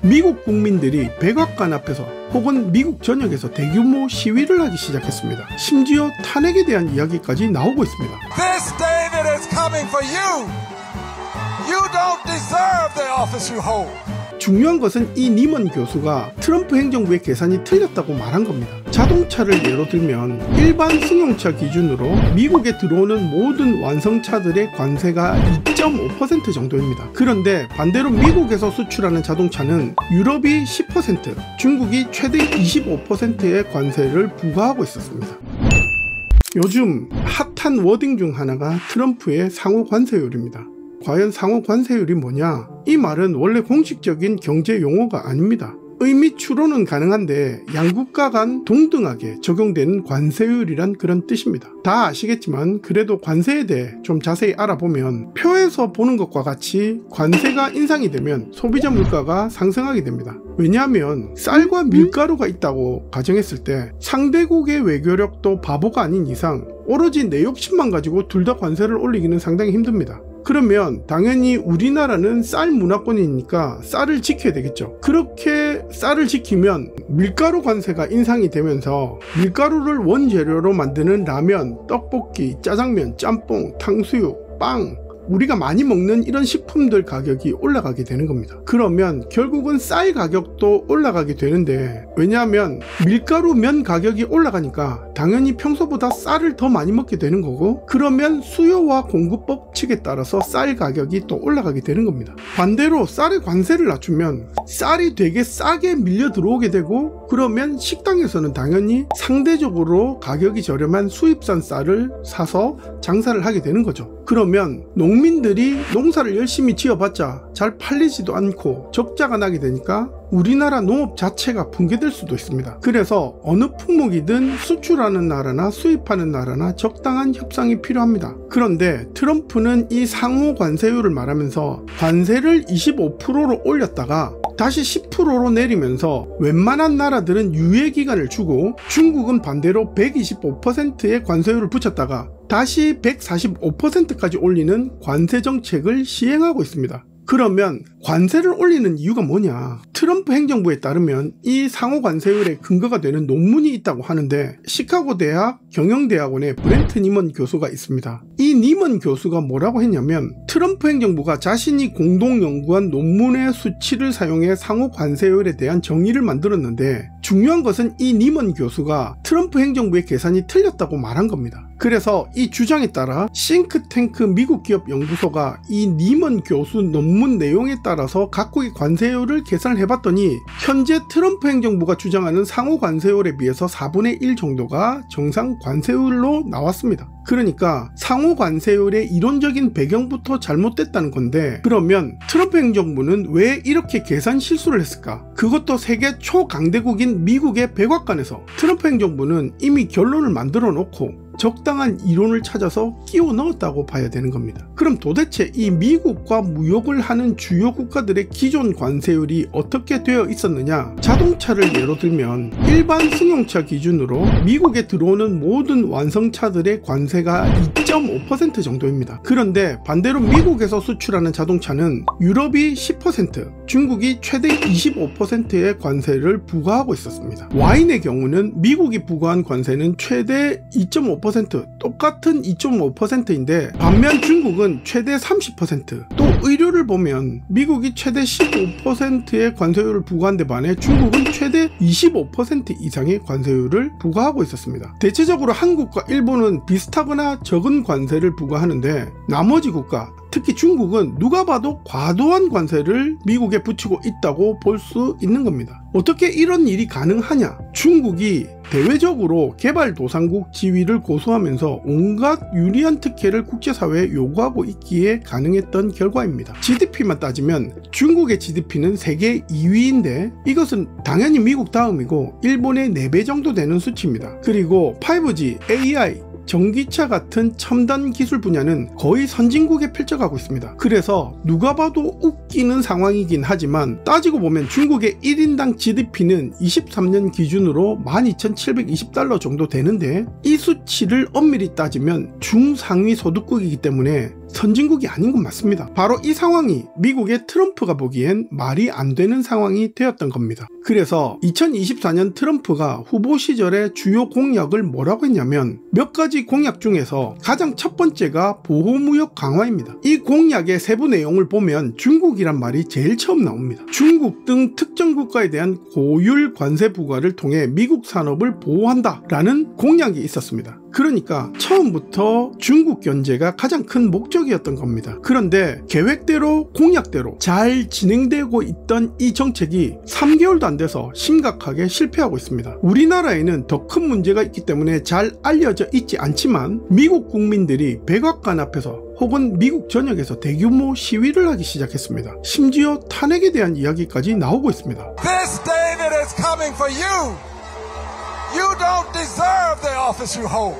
미국 국민들이 백악관 앞에서 혹은 미국 전역에서 대규모 시위를 하기 시작했습니다. 심지어 탄핵에 대한 이야기까지 나오고 있습니다. This David is coming for you. You don't deserve the office you hold. 중요한 것은 이 니먼 교수가 트럼프 행정부의 계산이 틀렸다고 말한 겁니다. 자동차를 예로 들면 일반 승용차 기준으로 미국에 들어오는 모든 완성차들의 관세가 2.5% 정도입니다. 그런데 반대로 미국에서 수출하는 자동차는 유럽이 10%, 중국이 최대 25%의 관세를 부과하고 있었습니다. 요즘 핫한 워딩 중 하나가 트럼프의 상호 관세율입니다. 과연 상호 관세율이 뭐냐? 이 말은 원래 공식적인 경제 용어가 아닙니다. 의미 추론은 가능한데 양국가 간 동등하게 적용되는 관세율이란 그런 뜻입니다. 다 아시겠지만 그래도 관세에 대해 좀 자세히 알아보면 표에서 보는 것과 같이 관세가 인상이 되면 소비자 물가가 상승하게 됩니다. 왜냐하면 쌀과 밀가루가 있다고 가정했을 때 상대국의 외교력도 바보가 아닌 이상 오로지 내 욕심만 가지고 둘 다 관세를 올리기는 상당히 힘듭니다. 그러면 당연히 우리나라는 쌀 문화권이니까 쌀을 지켜야 되겠죠. 그렇게 쌀을 지키면 밀가루 관세가 인상이 되면서 밀가루를 원재료로 만드는 라면, 떡볶이, 짜장면, 짬뽕, 탕수육, 빵, 우리가 많이 먹는 이런 식품들 가격이 올라가게 되는 겁니다. 그러면 결국은 쌀 가격도 올라가게 되는데, 왜냐하면 밀가루 면 가격이 올라가니까 당연히 평소보다 쌀을 더 많이 먹게 되는 거고, 그러면 수요와 공급 법칙에 따라서 쌀 가격이 또 올라가게 되는 겁니다. 반대로 쌀의 관세를 낮추면 쌀이 되게 싸게 밀려 들어오게 되고, 그러면 식당에서는 당연히 상대적으로 가격이 저렴한 수입산 쌀을 사서 장사를 하게 되는 거죠. 그러면 농민들이 농사를 열심히 지어봤자 잘 팔리지도 않고 적자가 나게 되니까 우리나라 농업 자체가 붕괴될 수도 있습니다. 그래서 어느 품목이든 수출하는 나라나 수입하는 나라나 적당한 협상이 필요합니다. 그런데 트럼프는 이 상호 관세율을 말하면서 관세를 25%로 올렸다가 다시 10%로 내리면서 웬만한 나라들은 유예기간을 주고 중국은 반대로 125%의 관세율을 붙였다가 다시 145%까지 올리는 관세 정책을 시행하고 있습니다. 그러면 관세를 올리는 이유가 뭐냐? 트럼프 행정부에 따르면 이 상호 관세율의 근거가 되는 논문이 있다고 하는데, 시카고 대학 경영대학원의 브렌트 니먼 교수가 있습니다. 이 니먼 교수가 뭐라고 했냐면, 트럼프 행정부가 자신이 공동 연구한 논문의 수치를 사용해 상호 관세율에 대한 정의를 만들었는데, 중요한 것은 이 니먼 교수가 트럼프 행정부의 계산이 틀렸다고 말한 겁니다. 그래서 이 주장에 따라 싱크탱크 미국 기업 연구소가 이 니먼 교수 논문 내용에 따라서 각국의 관세율을 계산을 해봤더니 현재 트럼프 행정부가 주장하는 상호 관세율에 비해서 4분의 1 정도가 정상 관세율로 나왔습니다. 그러니까 상호 관세율의 이론적인 배경부터 잘못됐다는 건데, 그러면 트럼프 행정부는 왜 이렇게 계산 실수를 했을까? 그것도 세계 초강대국인 미국의 백악관에서 트럼프 행정부는 이미 결론을 만들어 놓고 적당한 이론을 찾아서 끼워 넣었다고 봐야 되는 겁니다. 그럼 도대체 이 미국과 무역을 하는 주요 국가들의 기존 관세율이 어떻게 되어 있었느냐? 자동차를 예로 들면 일반 승용차 기준으로 미국에 들어오는 모든 완성차들의 관세가 2.5% 정도입니다. 그런데 반대로 미국에서 수출하는 자동차는 유럽이 10%, 중국이 최대 25%의 관세를 부과하고 있었습니다. 와인의 경우는 미국이 부과한 관세는 최대 2.5%, 똑같은 2.5%인데 반면 중국은 최대 30%, 또 의료를 보면 미국이 최대 15%의 관세율을 부과한 데 반해 중국은 최대 25% 이상의 관세율을 부과하고 있었습니다. 대체적으로 한국과 일본은 비슷하거나 적은 관세를 부과하는데, 나머지 국가, 특히 중국은 누가 봐도 과도한 관세를 미국에 붙이고 있다고 볼 수 있는 겁니다. 어떻게 이런 일이 가능하냐? 중국이 대외적으로 개발도상국 지위를 고수하면서 온갖 유리한 특혜를 국제사회에 요구하고 있기에 가능했던 결과입니다. GDP만 따지면 중국의 GDP는 세계 2위인데 이것은 당연히 미국 다음이고 일본의 4배 정도 되는 수치입니다. 그리고 5G, AI, 전기차 같은 첨단 기술 분야는 거의 선진국에 필적하고 있습니다. 그래서 누가 봐도 웃기는 상황이긴 하지만 따지고 보면 중국의 1인당 GDP는 23년 기준으로 12,720달러 정도 되는데, 이 수치를 엄밀히 따지면 중상위 소득국이기 때문에 선진국이 아닌 건 맞습니다. 바로 이 상황이 미국의 트럼프가 보기엔 말이 안 되는 상황이 되었던 겁니다. 그래서 2024년 트럼프가 후보 시절에 주요 공약을 뭐라고 했냐면 몇 가지 공약 중에서 가장 첫 번째가 보호무역 강화입니다. 이 공약의 세부 내용을 보면 중국이란 말이 제일 처음 나옵니다. 중국 등 특정 국가에 대한 고율 관세 부과를 통해 미국 산업을 보호한다 라는 공약이 있었습니다. 그러니까 처음부터 중국 견제가 가장 큰 목적이었던 겁니다. 그런데 계획대로 공약대로 잘 진행되고 있던 이 정책이 3개월도 안 돼서 심각하게 실패하고 있습니다. 우리나라에는 더 큰 문제가 있기 때문에 잘 알려져 있지 않지만 미국 국민들이 백악관 앞에서 혹은 미국 전역에서 대규모 시위를 하기 시작했습니다. 심지어 탄핵에 대한 이야기까지 나오고 있습니다. This David is coming for you. You don't deserve the office you hold.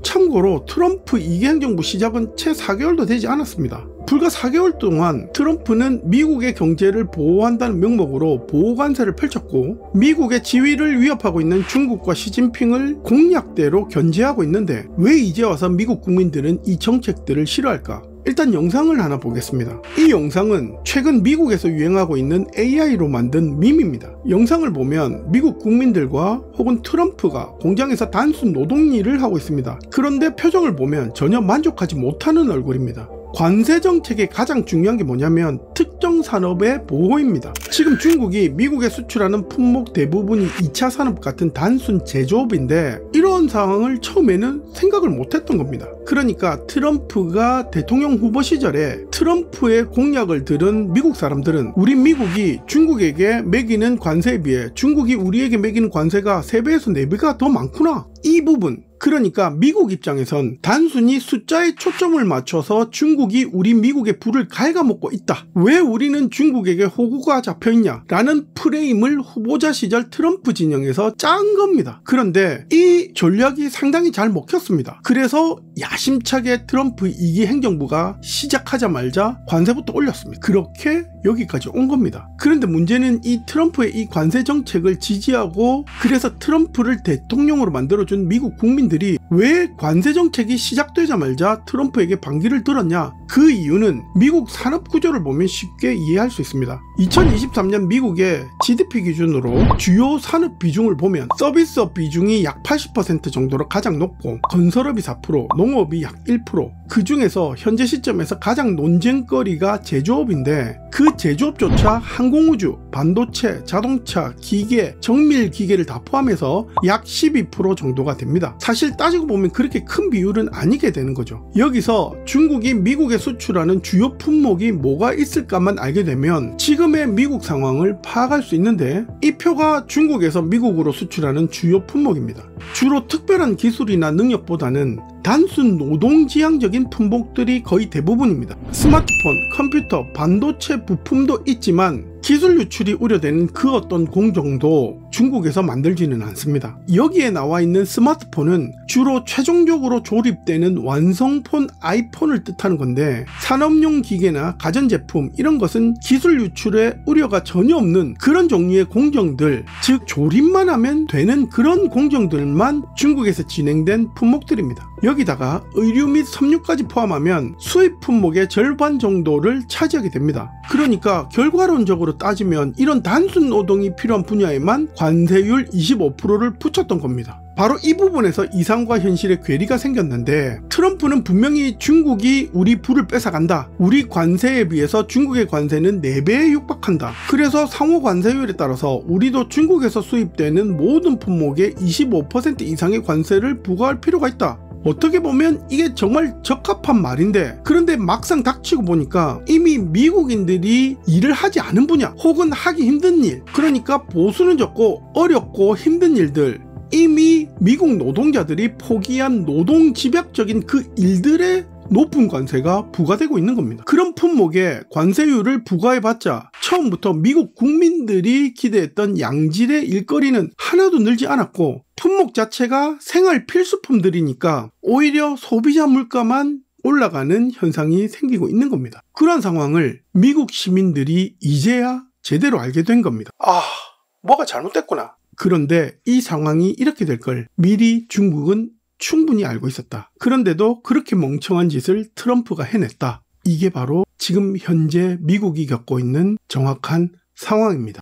참고로 트럼프 2기 행정부 시작은 채 4개월도 되지 않았습니다. 불과 4개월 동안 트럼프는 미국의 경제를 보호한다는 명목으로 보호관세를 펼쳤고 미국의 지위를 위협하고 있는 중국과 시진핑을 공약대로 견제하고 있는데 왜 이제 와서 미국 국민들은 이 정책들을 싫어할까? 일단 영상을 하나 보겠습니다. 이 영상은 최근 미국에서 유행하고 있는 AI로 만든 밈입니다. 영상을 보면 미국 국민들과 혹은 트럼프가 공장에서 단순 노동 일을 하고 있습니다. 그런데 표정을 보면 전혀 만족하지 못하는 얼굴입니다. 관세 정책의 가장 중요한 게 뭐냐면 특정 산업의 보호입니다. 지금 중국이 미국에 수출하는 품목 대부분이 2차 산업 같은 단순 제조업인데 이런 상황을 처음에는 생각을 못했던 겁니다. 그러니까 트럼프가 대통령 후보 시절에 트럼프의 공약을 들은 미국 사람들은 우리 미국이 중국에게 매기는 관세에 비해 중국이 우리에게 매기는 관세가 3배에서 4배가 더 많구나. 이 부분, 그러니까 미국 입장에선 단순히 숫자에 초점을 맞춰서 중국이 우리 미국의 부를 갉아먹고 있다. 왜 우리는 중국에게 호구가 잡혀있냐? 라는 프레임을 후보자 시절 트럼프 진영에서 짠 겁니다. 그런데 이 전략이 상당히 잘 먹혔습니다. 그래서 야심차게 트럼프 2기 행정부가 시작하자마자 관세부터 올렸습니다. 그렇게 여기까지 온 겁니다. 그런데 문제는 이 트럼프의 이 관세 정책을 지지하고 그래서 트럼프를 대통령으로 만들어준 미국 국민들이 왜 관세 정책이 시작되자마자 트럼프에게 반기를 들었냐? 그 이유는 미국 산업 구조를 보면 쉽게 이해할 수 있습니다. 2023년 미국의 GDP 기준으로 주요 산업 비중을 보면 서비스업 비중이 약 80% 정도로 가장 높고 건설업이 4%, 농업이 약 1%, 그 중에서 현재 시점에서 가장 논쟁거리가 제조업인데 그 제조업조차 항공우주, 반도체, 자동차, 기계, 정밀기계를 다 포함해서 약 12% 정도가 됩니다. 사실 따지고 보면 그렇게 큰 비율은 아니게 되는 거죠. 여기서 중국이 미국에 수출하는 주요 품목이 뭐가 있을까만 알게 되면 지금의 미국 상황을 파악할 수 있는데 이 표가 중국에서 미국으로 수출하는 주요 품목입니다. 주로 특별한 기술이나 능력보다는 단순 노동지향적인 품목들이 거의 대부분입니다. 스마트폰, 컴퓨터, 반도체 부품도 있지만 기술 유출이 우려되는 그 어떤 공정도 중국에서 만들지는 않습니다. 여기에 나와 있는 스마트폰은 주로 최종적으로 조립되는 완성폰 아이폰을 뜻하는 건데 산업용 기계나 가전제품 이런 것은 기술 유출에 우려가 전혀 없는 그런 종류의 공정들, 즉 조립만 하면 되는 그런 공정들만 중국에서 진행된 품목들입니다. 여기다가 의류 및 섬유까지 포함하면 수입 품목의 절반 정도를 차지하게 됩니다. 그러니까 결과론적으로 따지면 이런 단순 노동이 필요한 분야에만 관세율 25%를 붙였던 겁니다. 바로 이 부분에서 이상과 현실의 괴리가 생겼는데 트럼프는 분명히 중국이 우리 부를 뺏어간다. 우리 관세에 비해서 중국의 관세는 4배에 육박한다. 그래서 상호 관세율에 따라서 우리도 중국에서 수입되는 모든 품목에 25% 이상의 관세를 부과할 필요가 있다. 어떻게 보면 이게 정말 적합한 말인데 그런데 막상 닥치고 보니까 이미 미국인들이 일을 하지 않은 분야 혹은 하기 힘든 일, 그러니까 보수는 적고 어렵고 힘든 일들, 이미 미국 노동자들이 포기한 노동 집약적인 그 일들의 높은 관세가 부과되고 있는 겁니다. 그런 품목에 관세율을 부과해봤자 처음부터 미국 국민들이 기대했던 양질의 일거리는 하나도 늘지 않았고 품목 자체가 생활 필수품들이니까 오히려 소비자 물가만 올라가는 현상이 생기고 있는 겁니다. 그런 상황을 미국 시민들이 이제야 제대로 알게 된 겁니다. 뭐가 잘못됐구나. 그런데 이 상황이 이렇게 될 걸 미리 중국은 충분히 알고 있었다. 그런데도 그렇게 멍청한 짓을 트럼프가 해냈다. 이게 바로 지금 현재 미국이 겪고 있는 정확한 상황입니다.